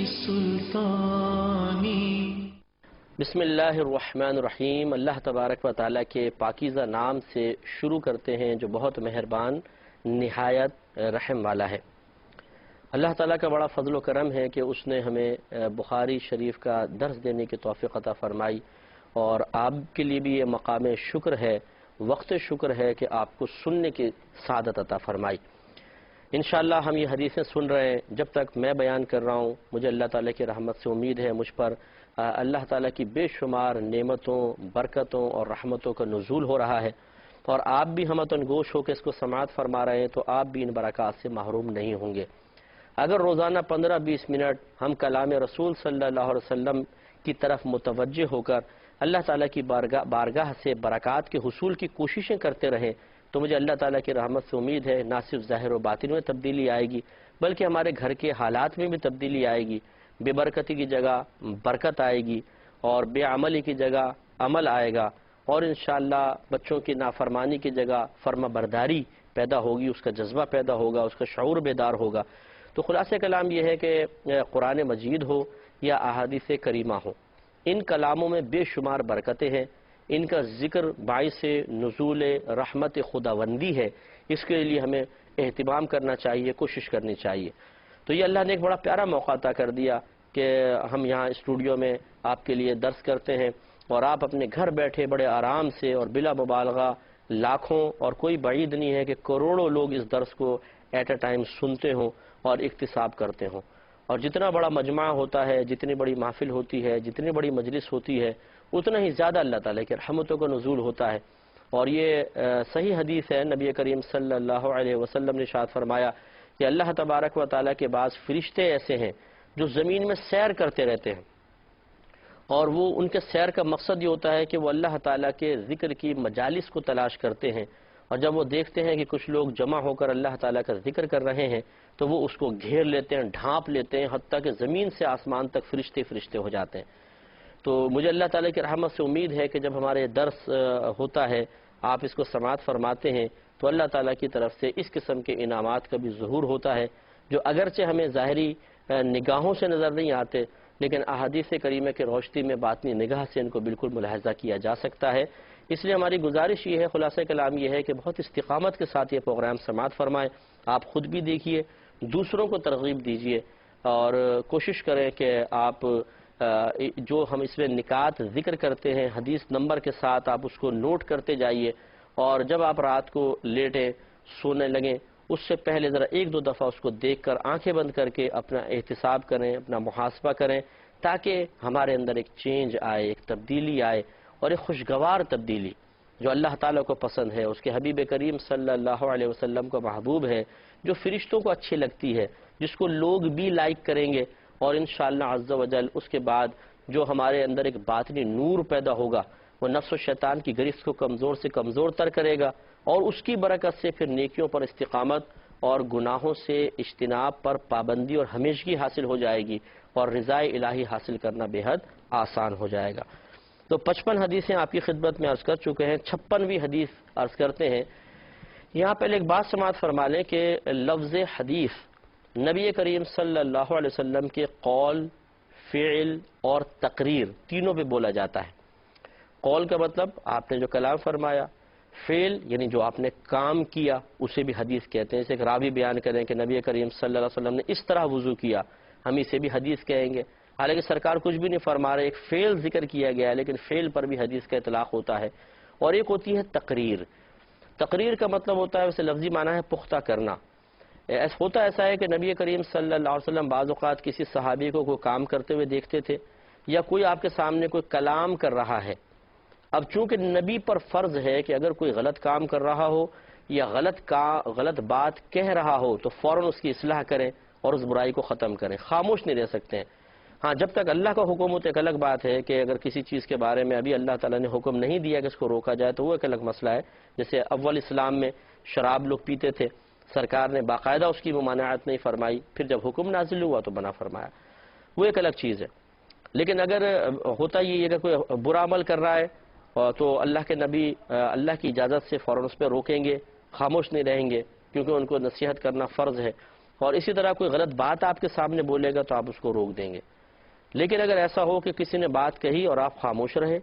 سلطانی. بسم اللہ الرحمن الرحیم. اللہ تبارک و تعالیٰ کے پاکیزہ نام سے شروع کرتے ہیں جو بہت مہربان نہایت رحم والا ہے. اللہ تعالیٰ کا بڑا فضل و کرم ہے کہ اس نے ہمیں بخاری شریف کا درس دینے کی توفیق عطا فرمائی، اور آپ کے لیے بھی یہ مقام شکر ہے، وقت شکر ہے کہ آپ کو سننے کی سعادت عطا فرمائی. انشاءاللہ ہم یہ حدیثیں سن رہے ہیں. جب تک میں بیان کر رہا ہوں مجھے اللہ تعالیٰ کی رحمت سے امید ہے مجھ پر اللہ تعالیٰ کی بے شمار نعمتوں، برکتوں اور رحمتوں کا نزول ہو رہا ہے، اور آپ بھی ہمتن گوش ہو کے اس کو سماعت فرما رہے ہیں تو آپ بھی ان برکات سے محروم نہیں ہوں گے. اگر روزانہ 15-20 منٹ ہم کلام رسول صلی اللہ علیہ وسلم کی طرف متوجہ ہو کر اللہ تعالیٰ کی بارگاہ سے برکات کے حصول کی کوششیں کرتے رہیں تو مجھے اللہ تعالیٰ کی رحمت سے امید ہے نہ صرف ظاہر و باطن میں تبدیلی آئے گی بلکہ ہمارے گھر کے حالات میں بھی تبدیلی آئے گی. بے برکتی کی جگہ برکت آئے گی، اور بے عملی کی جگہ عمل آئے گا، اور انشاءاللہ بچوں کی نافرمانی کی جگہ فرما برداری پیدا ہوگی، اس کا جذبہ پیدا ہوگا، اس کا شعور بیدار ہوگا. تو خلاصہ کلام یہ ہے کہ قرآن مجید ہو یا احادیث کریمہ ہو، ان کلاموں میں بے شمار برکتیں ہیں. ان کا ذکر باعث نزول رحمت خداوندی ہے. اس کے لیے ہمیں اہتمام کرنا چاہیے، کوشش کرنی چاہیے. تو یہ اللہ نے ایک بڑا پیارا موقع عطا کر دیا کہ ہم یہاں اسٹوڈیو میں آپ کے لیے درس کرتے ہیں، اور آپ اپنے گھر بیٹھے بڑے آرام سے اور بلا مبالغہ لاکھوں اور کوئی بعید نہیں ہے کہ کروڑوں لوگ اس درس کو ایٹ اے ٹائم سنتے ہوں اور اکتساب کرتے ہوں. اور جتنا بڑا مجمع ہوتا ہے، جتنی بڑی محفل ہوتی ہے، جتنی بڑی مجلس ہوتی ہے، اتنا ہی زیادہ اللہ تعالیٰ کی رحمتوں کا نزول ہوتا ہے. اور یہ صحیح حدیث ہے، نبی کریم صلی اللہ علیہ وسلم نے ارشاد فرمایا کہ اللہ تبارک و تعالیٰ کے بعض فرشتے ایسے ہیں جو زمین میں سیر کرتے رہتے ہیں، اور وہ ان کے سیر کا مقصد یہ ہوتا ہے کہ وہ اللہ تعالیٰ کے ذکر کی مجالس کو تلاش کرتے ہیں، اور جب وہ دیکھتے ہیں کہ کچھ لوگ جمع ہو کر اللہ تعالیٰ کا ذکر کر رہے ہیں تو وہ اس کو گھیر لیتے ہیں، ڈھانپ لیتے ہیں، حتیٰ کہ زمین سے آسمان تک فرشتے ہو جاتے ہیں. تو مجھے اللہ تعالیٰ کی رحمت سے امید ہے کہ جب ہمارے درس ہوتا ہے، آپ اس کو سماعت فرماتے ہیں تو اللہ تعالیٰ کی طرف سے اس قسم کے انعامات کا بھی ظہور ہوتا ہے جو اگرچہ ہمیں ظاہری نگاہوں سے نظر نہیں آتے، لیکن احادیث کریمہ کی روشنی میں باطنی نگاہ سے ان کو بالکل ملاحظہ کیا جا سکتا ہے. اس لیے ہماری گزارش یہ ہے، خلاصہ کلام یہ ہے کہ بہت استقامت کے ساتھ یہ پروگرام سماعت فرمائیں. آپ خود بھی دیکھیے، دوسروں کو ترغیب دیجیے، اور کوشش کریں کہ آپ جو ہم اس میں نکات ذکر کرتے ہیں حدیث نمبر کے ساتھ آپ اس کو نوٹ کرتے جائیے، اور جب آپ رات کو لیٹیں سونے لگیں اس سے پہلے ذرا ایک دو دفعہ اس کو دیکھ کر آنکھیں بند کر کے اپنا احتساب کریں، اپنا محاسبہ کریں، تاکہ ہمارے اندر ایک چینج آئے، ایک تبدیلی آئے، اور ایک خوشگوار تبدیلی جو اللہ تعالیٰ کو پسند ہے، اس کے حبیب کریم صلی اللہ علیہ وسلم کو محبوب ہے، جو فرشتوں کو اچھی لگتی ہے، جس کو لوگ بھی لائک کریں گے. اور انشاءاللہ عز و جل اس کے بعد جو ہمارے اندر ایک باطنی نور پیدا ہوگا وہ نفس و شیطان کی گرفت کو کمزور سے کمزور تر کرے گا، اور اس کی برکت سے پھر نیکیوں پر استقامت اور گناہوں سے اجتناب پر پابندی اور ہمیشگی حاصل ہو جائے گی، اور رضا الہی حاصل کرنا بے حد آسان ہو جائے گا. تو 55 حدیثیں آپ کی خدمت میں عرض کر چکے ہیں. 56ویں حدیث عرض کرتے ہیں. یہاں پہلے ایک بات سماعت فرما لیں کہ لفظ حدیث نبی کریم صلی اللہ علیہ وسلم کے قول، فعل اور تقریر تینوں پہ بولا جاتا ہے. قول کا مطلب آپ نے جو کلام فرمایا، فعل یعنی جو آپ نے کام کیا اسے بھی حدیث کہتے ہیں. جیسے ایک راوی بیان کریں کہ نبی کریم صلی اللہ علیہ وسلم نے اس طرح وضو کیا، ہم اسے بھی حدیث کہیں گے. حالانکہ سرکار کچھ بھی نہیں فرما رہے، ایک فعل ذکر کیا گیا ہے، لیکن فعل پر بھی حدیث کا اطلاق ہوتا ہے. اور ایک ہوتی ہے تقریر. تقریر کا مطلب ہوتا ہے، اسے لفظی معنی ہے پختہ کرنا. ہوتا ایسا ہے کہ نبی کریم صلی اللہ علیہ وسلم بعض اوقات کسی صحابی کو کوئی کام کرتے ہوئے دیکھتے تھے، یا کوئی آپ کے سامنے کوئی کلام کر رہا ہے. اب چونکہ نبی پر فرض ہے کہ اگر کوئی غلط کام کر رہا ہو یا غلط بات کہہ رہا ہو تو فوراً اس کی اصلاح کریں اور اس برائی کو ختم کریں، خاموش نہیں رہ سکتے ہیں. ہاں جب تک اللہ کا حکم ہو تو ایک الگ بات ہے کہ اگر کسی چیز کے بارے میں ابھی اللہ تعالیٰ نے حکم نہیں دیا کہ اس کو روکا جائے تو وہ ایک الگ مسئلہ ہے. جیسے اول اسلام میں شراب لوگ پیتے تھے، سرکار نے باقاعدہ اس کی ممانعت نہیں فرمائی، پھر جب حکم نازل ہوا تو منع فرمایا، وہ ایک الگ چیز ہے. لیکن اگر ہوتا یہ اگر کوئی برا عمل کر رہا ہے تو اللہ کے نبی اللہ کی اجازت سے فوراً اس پہ روکیں گے، خاموش نہیں رہیں گے، کیونکہ ان کو نصیحت کرنا فرض ہے. اور اسی طرح کوئی غلط بات آپ کے سامنے بولے گا تو آپ اس کو روک دیں گے. لیکن اگر ایسا ہو کہ کسی نے بات کہی اور آپ خاموش رہے،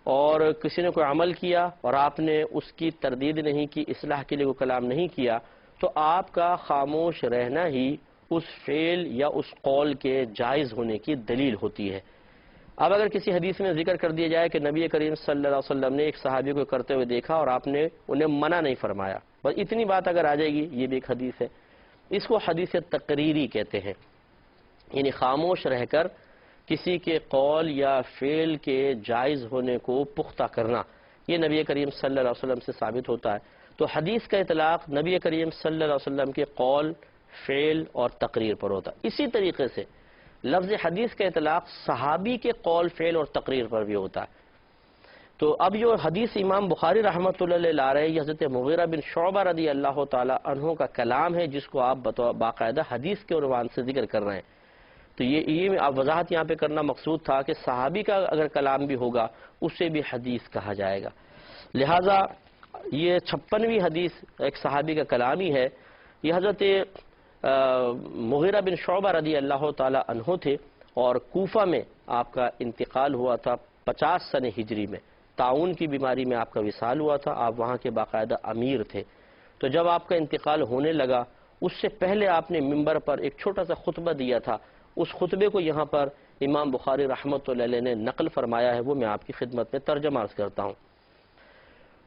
اور کسی نے کوئی عمل کیا اور آپ نے اس کی تردید نہیں کی، اصلاح کے لیے کوئی کلام نہیں کیا، تو آپ کا خاموش رہنا ہی اس فعل یا اس قول کے جائز ہونے کی دلیل ہوتی ہے. اب اگر کسی حدیث میں ذکر کر دیا جائے کہ نبی کریم صلی اللہ علیہ وسلم نے ایک صحابی کو کرتے ہوئے دیکھا اور آپ نے انہیں منع نہیں فرمایا، بس اتنی بات اگر آ جائے گی، یہ بھی ایک حدیث ہے. اس کو حدیث تقریری کہتے ہیں، یعنی خاموش رہ کر کسی کے قول یا فعل کے جائز ہونے کو پختہ کرنا، یہ نبی کریم صلی اللہ علیہ وسلم سے ثابت ہوتا ہے. تو حدیث کا اطلاق نبی کریم صلی اللہ علیہ وسلم کے قول، فعل اور تقریر پر ہوتا ہے. اسی طریقے سے لفظ حدیث کا اطلاق صحابی کے قول، فعل اور تقریر پر بھی ہوتا ہے. تو اب جو حدیث امام بخاری رحمۃ اللہ علیہ لا رہے ہیں، یہ حضرت مغیرہ بن شعبہ رضی اللہ تعالی عنہ کا کلام ہے، جس کو آپ باقاعدہ حدیث کے عنوان سے ذکر کر رہے ہیں. تو یہ وضاحت یہاں پہ کرنا مقصود تھا کہ صحابی کا اگر کلام بھی ہوگا اسے بھی حدیث کہا جائے گا. لہذا یہ 56ویں حدیث ایک صحابی کا کلام ہی ہے. یہ حضرت مغیرہ بن شعبہ رضی اللہ تعالی عنہ تھے، اور کوفہ میں آپ کا انتقال ہوا تھا 50 سن ہجری میں. طاعون کی بیماری میں آپ کا وصال ہوا تھا، آپ وہاں کے باقاعدہ امیر تھے. تو جب آپ کا انتقال ہونے لگا، اس سے پہلے آپ نے منبر پر ایک چھوٹا سا خطبہ دیا تھا. اس خطبے کو یہاں پر امام بخاری رحمۃ اللہ علیہ نے نقل فرمایا ہے، وہ میں آپ کی خدمت میں ترجمہ عرض کرتا ہوں.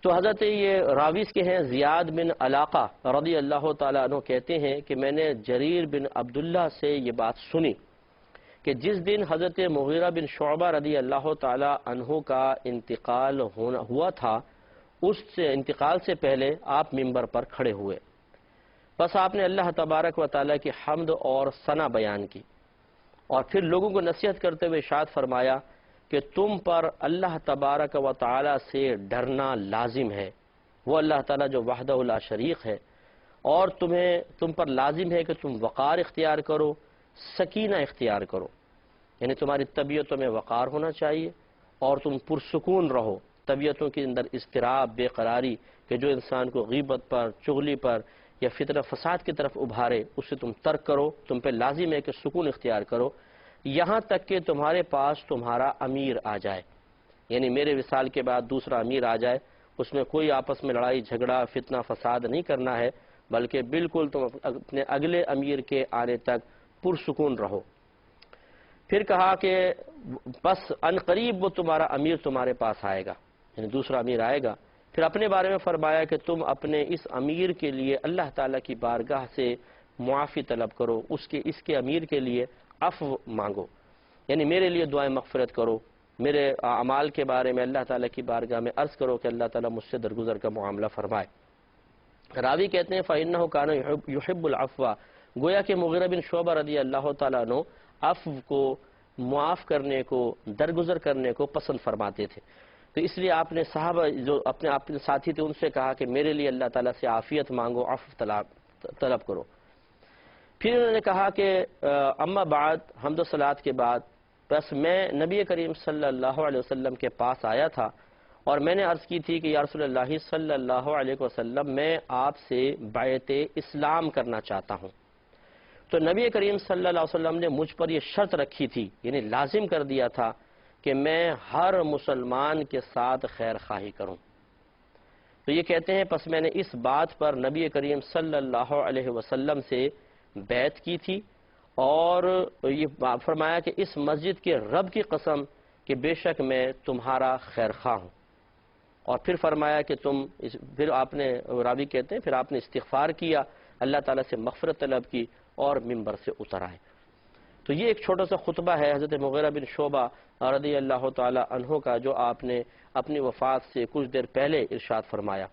تو حضرت یہ راویز کے ہیں زیاد بن علاقہ رضی اللہ تعالیٰ عنہ کہتے ہیں کہ میں نے جریر بن عبداللہ سے یہ بات سنی کہ جس دن حضرت مغیرہ بن شعبہ رضی اللہ تعالیٰ عنہ کا انتقال ہوا تھا، اس سے انتقال سے پہلے آپ منبر پر کھڑے ہوئے. بس آپ نے اللہ تبارک و تعالیٰ کی حمد اور ثنا بیان کی، اور پھر لوگوں کو نصیحت کرتے ہوئے ارشاد فرمایا کہ تم پر اللہ تبارک و تعالیٰ سے ڈرنا لازم ہے، وہ اللہ تعالیٰ جو وحدہ لا شریک ہے، اور تم پر لازم ہے کہ تم وقار اختیار کرو، سکینہ اختیار کرو. یعنی تمہاری طبیعتوں میں وقار ہونا چاہیے اور تم پرسکون رہو. طبیعتوں کے اندر اضطراب، بے قراری کہ جو انسان کو غیبت پر، چغلی پر یا فتنہ فساد کی طرف ابھارے، اسے تم ترک کرو. تم پہ لازم ہے کہ سکون اختیار کرو، یہاں تک کہ تمہارے پاس تمہارا امیر آ جائے. یعنی میرے وصال کے بعد دوسرا امیر آ جائے، اس میں کوئی آپس میں لڑائی جھگڑا، فتنہ فساد نہیں کرنا ہے، بلکہ بالکل تم اپنے اگلے امیر کے آنے تک پرسکون رہو. پھر کہا کہ بس ان قریب وہ تمہارا امیر تمہارے پاس آئے گا، یعنی دوسرا امیر آئے گا. پھر اپنے بارے میں فرمایا کہ تم اپنے اس امیر کے لیے اللہ تعالیٰ کی بارگاہ سے معافی طلب کرو، اس کے امیر کے لیے عفو مانگو، یعنی میرے لیے دعائیں مغفرت کرو، میرے اعمال کے بارے میں اللہ تعالیٰ کی بارگاہ میں عرض کرو کہ اللہ تعالیٰ مجھ سے درگزر کا معاملہ فرمائے. راوی کہتے ہیں فَإِنَّهُ كَانَ يُحِبُّ الْعَفْوَ، گویا کہ مغیرہ بن شعبہ رضی اللہ تعالیٰ عنہ عفو کو، معاف کرنے کو، درگزر کرنے کو پسند فرماتے تھے. تو اس لیے آپ نے صحابہ جو اپنے ساتھی تھے ان سے کہا کہ میرے لیے اللہ تعالیٰ سے عافیت مانگو، عفو طلب کرو. پھر انہوں نے کہا کہ اما بعد، حمد و صلات کے بعد، بس میں نبی کریم صلی اللہ علیہ وسلم کے پاس آیا تھا اور میں نے عرض کی تھی کہ یا رسول اللہ صلی اللہ علیہ وسلم میں آپ سے بیعت اسلام کرنا چاہتا ہوں. تو نبی کریم صلی اللہ علیہ وسلم نے مجھ پر یہ شرط رکھی تھی، یعنی لازم کر دیا تھا کہ میں ہر مسلمان کے ساتھ خیر خواہی کروں. تو یہ کہتے ہیں پس میں نے اس بات پر نبی کریم صلی اللہ علیہ وسلم سے بیعت کی تھی، اور یہ فرمایا کہ اس مسجد کے رب کی قسم کہ بے شک میں تمہارا خیر خواہ ہوں. اور پھر فرمایا کہ پھر آپ نے، راوی کہتے ہیں پھر آپ نے استغفار کیا، اللہ تعالیٰ سے مغفرت طلب کی اور منبر سے اتر آئے. تو یہ ایک چھوٹا سا خطبہ ہے حضرت مغیرہ بن شعبہ رضی اللہ تعالی عنہ کا، جو آپ نے اپنی وفات سے کچھ دیر پہلے ارشاد فرمایا،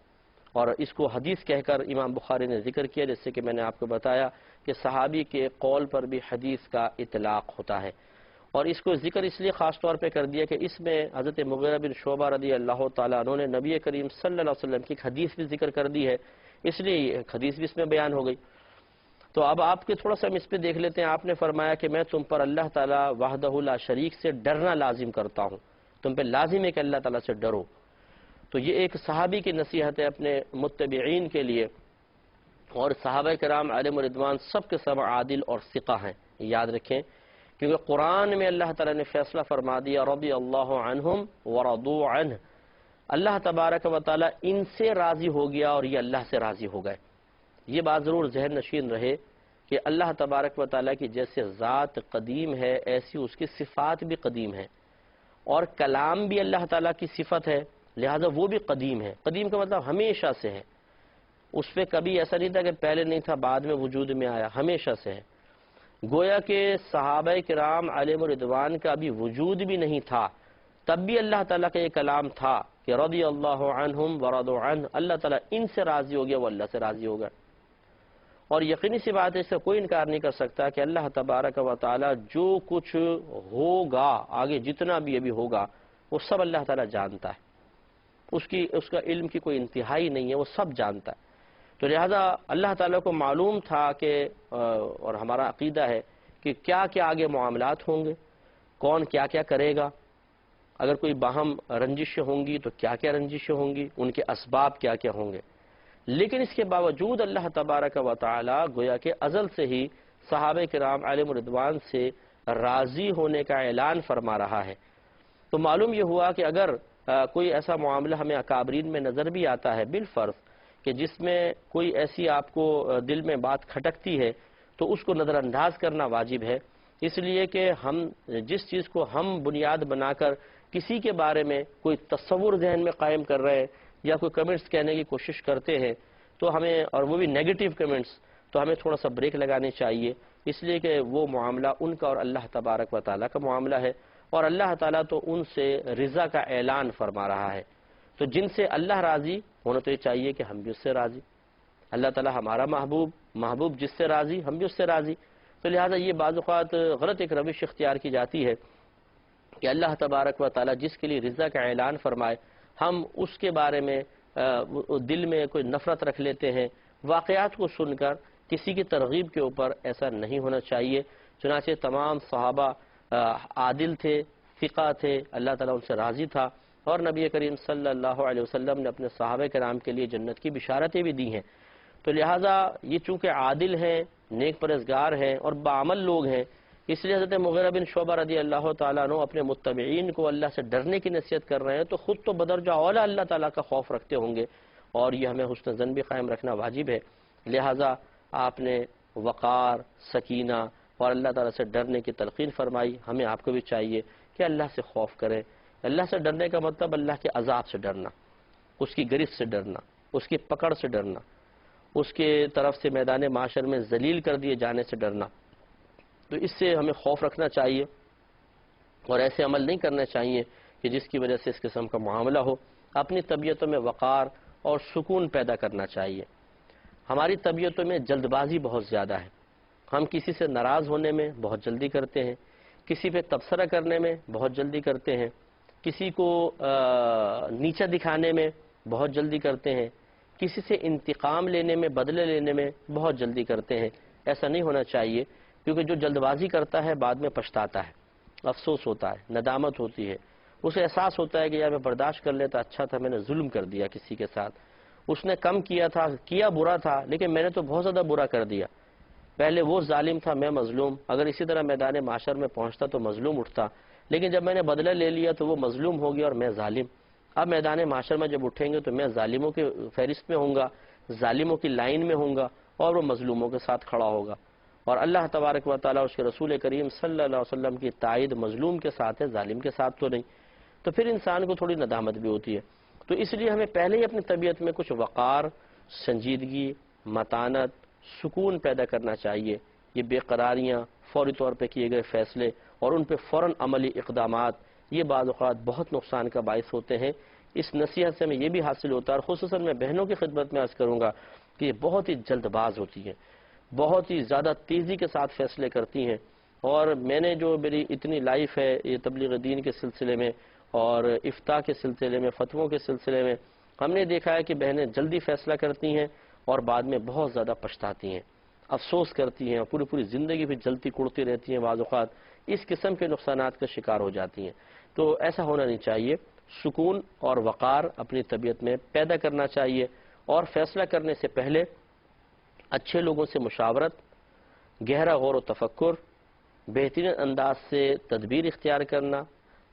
اور اس کو حدیث کہہ کر امام بخاری نے ذکر کیا، جس سے کہ میں نے آپ کو بتایا کہ صحابی کے قول پر بھی حدیث کا اطلاق ہوتا ہے. اور اس کو ذکر اس لیے خاص طور پہ کر دیا کہ اس میں حضرت مغیرہ بن شعبہ رضی اللہ تعالیٰ عنہ نے نبی کریم صلی اللہ علیہ وسلم کی ایک حدیث بھی ذکر کر دی ہے، اس لیے ایک حدیث بھی اس میں بیان ہو گئی. تو اب آپ کے تھوڑا سا ہم اس پہ دیکھ لیتے ہیں. آپ نے فرمایا کہ میں تم پر اللہ تعالیٰ وحدہ لا شریک سے ڈرنا لازم کرتا ہوں، تم پہ لازم ہے کہ اللہ تعالیٰ سے ڈرو. تو یہ ایک صحابی کی نصیحت ہے اپنے متبعین کے لیے اور صحابہ کرام علیہم رضوان سب کے سب عادل اور ثقہ ہیں، یاد رکھیں، کیونکہ قرآن میں اللہ تعالیٰ نے فیصلہ فرما دیا رضی اللہ عنہم ورضوا عنہ، اللہ تبارک و تعالیٰ ان سے راضی ہو گیا اور یہ اللہ سے راضی ہو گئے۔ یہ بات ضرور ذہن نشین رہے کہ اللہ تبارک و تعالیٰ کی جیسے ذات قدیم ہے ایسی اس کی صفات بھی قدیم ہیں، اور کلام بھی اللہ تعالیٰ کی صفت ہے، لہذا وہ بھی قدیم ہے۔ قدیم کا مطلب ہمیشہ سے ہے، اس پہ کبھی ایسا نہیں تھا کہ پہلے نہیں تھا بعد میں وجود میں آیا، ہمیشہ سے ہے۔ گویا کہ صحابہ کرام علیہم رضوان کا بھی وجود بھی نہیں تھا، تب بھی اللہ تعالیٰ کا یہ کلام تھا کہ رضی اللہ عنہم ورضوا عنہ، اللہ تعالیٰ ان سے راضی ہو گیا، وہ اللہ سے راضی ہوگا۔ اور یقینی سی بات ہے، اس سے کوئی انکار نہیں کر سکتا کہ اللہ تبارک و تعالیٰ جو کچھ ہوگا آگے جتنا بھی ابھی ہوگا وہ سب اللہ تعالیٰ جانتا ہے، اس کا علم کی کوئی انتہائی نہیں ہے، وہ سب جانتا ہے۔ تو لہذا اللہ تعالیٰ کو معلوم تھا کہ اور ہمارا عقیدہ ہے کہ کیا کیا آگے معاملات ہوں گے، کون کیا کیا کرے گا، اگر کوئی باہم رنجشیں ہوں گی تو کیا کیا رنجشیں ہوں گی، ان کے اسباب کیا کیا ہوں گے۔ لیکن اس کے باوجود اللہ تبارک و تعالیٰ گویا کہ ازل سے ہی صحابہ کرام علیہم رضوان سے راضی ہونے کا اعلان فرما رہا ہے۔ تو معلوم یہ ہوا کہ اگر کوئی ایسا معاملہ ہمیں اکابرین میں نظر بھی آتا ہے بالفرض کہ جس میں کوئی ایسی آپ کو دل میں بات کھٹکتی ہے تو اس کو نظر انداز کرنا واجب ہے، اس لیے کہ ہم جس چیز کو ہم بنیاد بنا کر کسی کے بارے میں کوئی تصور ذہن میں قائم کر رہے ہیں یا کوئی کمنٹس کہنے کی کوشش کرتے ہیں تو ہمیں، اور وہ بھی نیگیٹو کمنٹس، تو ہمیں تھوڑا سا بریک لگانی چاہیے، اس لیے کہ وہ معاملہ ان کا اور اللہ تبارک و تعالیٰ کا معاملہ ہے، اور اللہ تعالیٰ تو ان سے رضا کا اعلان فرما رہا ہے۔ تو جن سے اللہ راضی ہونا تو یہ چاہیے کہ ہم بھی اس سے راضی، اللہ تعالیٰ ہمارا محبوب جس سے راضی ہم بھی اس سے راضی۔ تو لہٰذا یہ بعض اوقات غلط ایک روش اختیار کی جاتی ہے کہ اللہ تبارک و تعالیٰ جس کے لیے رضا کا اعلان فرمائے ہم اس کے بارے میں دل میں کوئی نفرت رکھ لیتے ہیں۔ واقعات کو سن کر کسی کی ترغیب کے اوپر ایسا نہیں ہونا چاہیے۔ چنانچہ تمام صحابہ عادل تھے، ثقہ تھے، اللہ تعالیٰ ان سے راضی تھا، اور نبی کریم صلی اللہ علیہ وسلم نے اپنے صحابہ کرام کے لیے جنت کی بشارتیں بھی دی ہیں۔ تو لہٰذا یہ چونکہ عادل ہیں، نیک پرہیزگار ہیں اور بعمل لوگ ہیں، اس لیے حضرت مغیرہ بن شعبہ رضی اللہ تعالیٰ عنہ اپنے متبعین کو اللہ سے ڈرنے کی نصیحت کر رہے ہیں، تو خود تو بدرجہ اولیٰ اللہ تعالیٰ کا خوف رکھتے ہوں گے، اور یہ ہمیں حسن ظن بھی قائم رکھنا واجب ہے۔ لہٰذا آپ نے وقار، سکینہ اور اللہ تعالیٰ سے ڈرنے کی تلقین فرمائی۔ ہمیں آپ کو بھی چاہیے کہ اللہ سے خوف کریں۔ اللہ سے ڈرنے کا مطلب اللہ کے عذاب سے ڈرنا، اس کی گرفت سے ڈرنا، اس کی پکڑ سے ڈرنا، اس کے طرف سے میدان معاشر میں ذلیل کر دیے جانے سے ڈرنا۔ تو اس سے ہمیں خوف رکھنا چاہیے اور ایسے عمل نہیں کرنا چاہیے کہ جس کی وجہ سے اس قسم کا معاملہ ہو۔ اپنی طبیعتوں میں وقار اور سکون پیدا کرنا چاہیے۔ ہماری طبیعتوں میں جلد بازی بہت زیادہ ہے، ہم کسی سے ناراض ہونے میں بہت جلدی کرتے ہیں، کسی پہ تبصرہ کرنے میں بہت جلدی کرتے ہیں، کسی کو نیچا دکھانے میں بہت جلدی کرتے ہیں، کسی سے انتقام لینے میں، بدلے لینے میں بہت جلدی کرتے ہیں۔ ایسا نہیں ہونا چاہیے، کیونکہ جو جلد بازی کرتا ہے بعد میں پچھتاتا ہے، افسوس ہوتا ہے، ندامت ہوتی ہے، اسے احساس ہوتا ہے کہ یار میں برداشت کر لیتا اچھا تھا، میں نے ظلم کر دیا کسی کے ساتھ، اس نے کم کیا تھا، کیا برا تھا، لیکن میں نے تو بہت زیادہ برا کر دیا، پہلے وہ ظالم تھا میں مظلوم، اگر اسی طرح میدان معاشر میں پہنچتا تو مظلوم اٹھتا، لیکن جب میں نے بدلہ لے لیا تو وہ مظلوم ہو گیا اور میں ظالم۔ اب میدان معاشر میں جب اٹھیں گے تو میں ظالموں کے فہرست میں ہوں گا، ظالموں کی لائن میں ہوں گا، اور وہ مظلوموں کے ساتھ کھڑا ہوگا، اور اللہ تبارک و تعالیٰ اس کے رسول کریم صلی اللہ علیہ وسلم کی تائید مظلوم کے ساتھ ہے، ظالم کے ساتھ تو نہیں۔ تو پھر انسان کو تھوڑی ندامت بھی ہوتی ہے۔ تو اس لیے ہمیں پہلے ہی اپنی طبیعت میں کچھ وقار، سنجیدگی، متانت، سکون پیدا کرنا چاہیے۔ یہ بے قراریاں، فوری طور پہ کیے گئے فیصلے اور ان پہ فوراً عملی اقدامات، یہ بعض اوقات بہت نقصان کا باعث ہوتے ہیں۔ اس نصیحت سے ہمیں یہ بھی حاصل ہوتا ہے، اور خصوصاً میں بہنوں کی خدمت میں عرض کروں گا کہ یہ بہت ہی جلد باز ہوتی ہیں، بہت ہی زیادہ تیزی کے ساتھ فیصلے کرتی ہیں، اور میں نے جو میری اتنی لائف ہے یہ تبلیغ دین کے سلسلے میں اور افتاء کے سلسلے میں، فتووں کے سلسلے میں، ہم نے دیکھا ہے کہ بہنیں جلدی فیصلہ کرتی ہیں اور بعد میں بہت زیادہ پچھتاتی ہیں، افسوس کرتی ہیں، اور پوری زندگی بھی جلتی کڑتی رہتی ہیں، بعض اوقات اس قسم کے نقصانات کا شکار ہو جاتی ہیں۔ تو ایسا ہونا نہیں چاہیے، سکون اور وقار اپنی طبیعت میں پیدا کرنا چاہیے، اور فیصلہ کرنے سے پہلے اچھے لوگوں سے مشاورت، گہرا غور و تفکر، بہترین انداز سے تدبیر اختیار کرنا،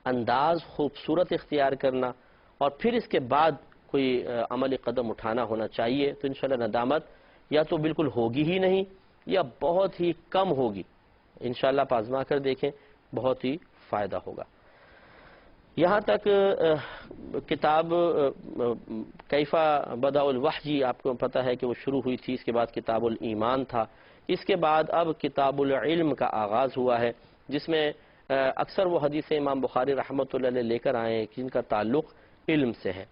انداز خوبصورت اختیار کرنا، اور پھر اس کے بعد کوئی عملی قدم اٹھانا ہونا چاہیے، تو انشاءاللہ ندامت یا تو بالکل ہوگی ہی نہیں یا بہت ہی کم ہوگی۔ انشاءاللہ آپ آزما کر دیکھیں، بہت ہی فائدہ ہوگا۔ یہاں تک کتاب کیفا بدأ الوحی آپ کو پتہ ہے کہ وہ شروع ہوئی تھی، اس کے بعد کتاب الایمان تھا، اس کے بعد اب کتاب العلم کا آغاز ہوا ہے، جس میں اکثر وہ حدیثیں امام بخاری رحمۃ اللہ علیہ لے کر آئے ہیں جن کا تعلق علم سے ہے۔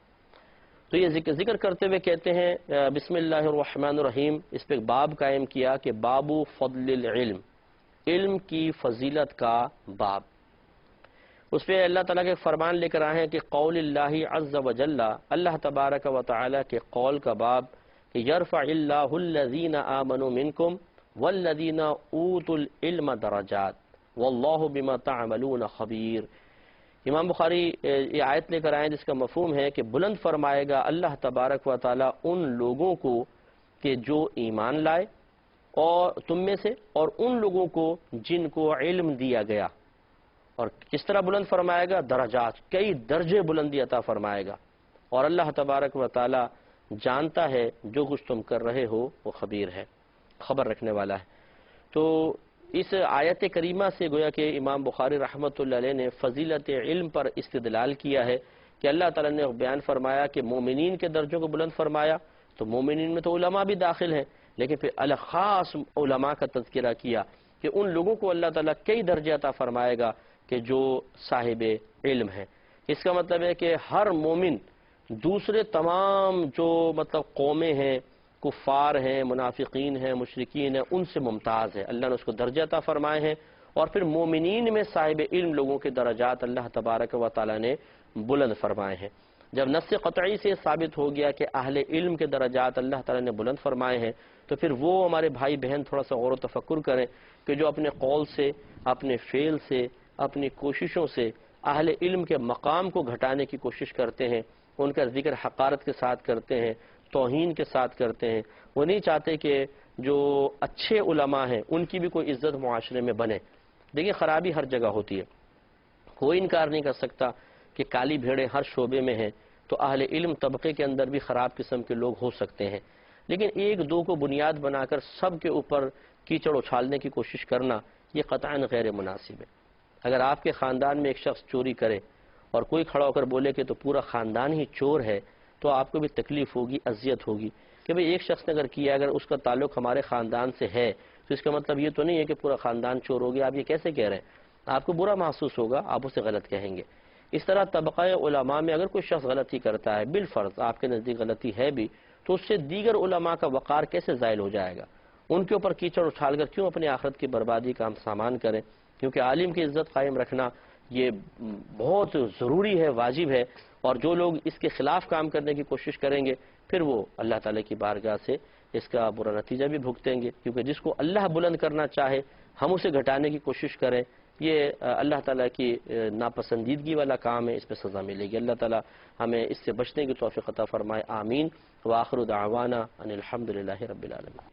تو یہ ذکر کرتے ہوئے کہتے ہیں بسم اللہ الرحمن الرحیم، اس پہ باب قائم کیا کہ باب فضل العلم، علم کی فضیلت کا باب۔ اس پہ اللہ تعالیٰ کے فرمان لے کر آئے ہیں کہ قول اللہ عز و جل، اللہ تبارک و تعالیٰ کے قول کا باب کہ یرفع اللہ الذین آمنوا منکم والذین اوتوا العلم درجات واللہ بما تعملون خبیر۔ امام بخاری یہ آیت لے کر آئے جس کا مفہوم ہے کہ بلند فرمائے گا اللہ تبارک و تعالیٰ ان لوگوں کو کہ جو ایمان لائے اور تم میں سے، اور ان لوگوں کو جن کو علم دیا گیا، اور کس طرح بلند فرمائے گا؟ درجات، کئی درجے بلندی عطا فرمائے گا، اور اللہ تبارک و تعالی جانتا ہے جو کچھ تم کر رہے ہو، وہ خبیر ہے، خبر رکھنے والا ہے۔ تو اس آیت کریمہ سے گویا کہ امام بخاری رحمۃ اللہ علیہ نے فضیلت علم پر استدلال کیا ہے کہ اللہ تعالیٰ نے بیان فرمایا کہ مومنین کے درجوں کو بلند فرمایا، تو مومنین میں تو علماء بھی داخل ہیں، لیکن پھر الخاص علماء کا تذکرہ کیا کہ ان لوگوں کو اللہ تعالیٰ کئی درجے عطا فرمائے گا کہ جو صاحب علم ہیں۔ اس کا مطلب ہے کہ ہر مومن دوسرے تمام جو قومیں ہیں، کفار ہیں، منافقین ہیں، مشرکین ہیں، ان سے ممتاز ہے، اللہ نے اس کو درجہ عطا فرمائے ہیں، اور پھر مومنین میں صاحب علم لوگوں کے درجات اللہ تبارک و تعالی نے بلند فرمائے ہیں۔ جب نص قطعی سے ثابت ہو گیا کہ اہل علم کے درجات اللہ تعالی نے بلند فرمائے ہیں، تو پھر وہ ہمارے بھائی بہن تھوڑا سا غور و تفکر کریں کہ جو اپنے قول سے، اپنے فعل سے، اپنی کوششوں سے اہل علم کے مقام کو گھٹانے کی کوشش کرتے ہیں، ان کا ذکر حقارت کے ساتھ کرتے ہیں، توہین کے ساتھ کرتے ہیں، وہ نہیں چاہتے کہ جو اچھے علماء ہیں ان کی بھی کوئی عزت معاشرے میں بنے۔ دیکھیں خرابی ہر جگہ ہوتی ہے، کوئی انکار نہیں کر سکتا کہ کالی بھیڑیں ہر شعبے میں ہیں، تو اہل علم طبقے کے اندر بھی خراب قسم کے لوگ ہو سکتے ہیں، لیکن ایک دو کو بنیاد بنا کر سب کے اوپر کیچڑ اچھالنے کی کوشش کرنا یہ قطعاً غیر مناسب ہے۔ اگر آپ کے خاندان میں ایک شخص چوری کرے اور کوئی کھڑا ہو کر بولے کہ تو پورا خاندان ہی چور ہے، تو آپ کو بھی تکلیف ہوگی، اذیت ہوگی کہ بھئی ایک شخص نے اگر کیا، اگر اس کا تعلق ہمارے خاندان سے ہے تو اس کا مطلب یہ تو نہیں ہے کہ پورا خاندان چور ہو گیا۔ آپ یہ کیسے کہہ رہے ہیں؟ آپ کو برا محسوس ہوگا، آپ اسے غلط کہیں گے۔ اس طرح طبقہ علماء میں اگر کوئی شخص غلطی کرتا ہے، بالفرض آپ کے نزدیک غلطی ہے بھی، تو اس سے دیگر علماء کا وقار کیسے زائل ہو جائے گا؟ ان کے اوپر کیچڑ اچھال کر کیوں اپنی آخرت کی بربادی کا ہم سامان کریں؟ کیونکہ عالم کی عزت قائم رکھنا یہ بہت ضروری ہے، واجب ہے، اور جو لوگ اس کے خلاف کام کرنے کی کوشش کریں گے پھر وہ اللہ تعالیٰ کی بارگاہ سے اس کا برا نتیجہ بھی بھگتیں گے، کیونکہ جس کو اللہ بلند کرنا چاہے ہم اسے گھٹانے کی کوشش کریں، یہ اللہ تعالیٰ کی ناپسندیدگی والا کام ہے، اس پہ سزا ملے گی۔ اللہ تعالیٰ ہمیں اس سے بچنے کی توفیق عطا فرمائے، آمین۔ وآخر دعوانا ان الحمدللہ رب العالمین۔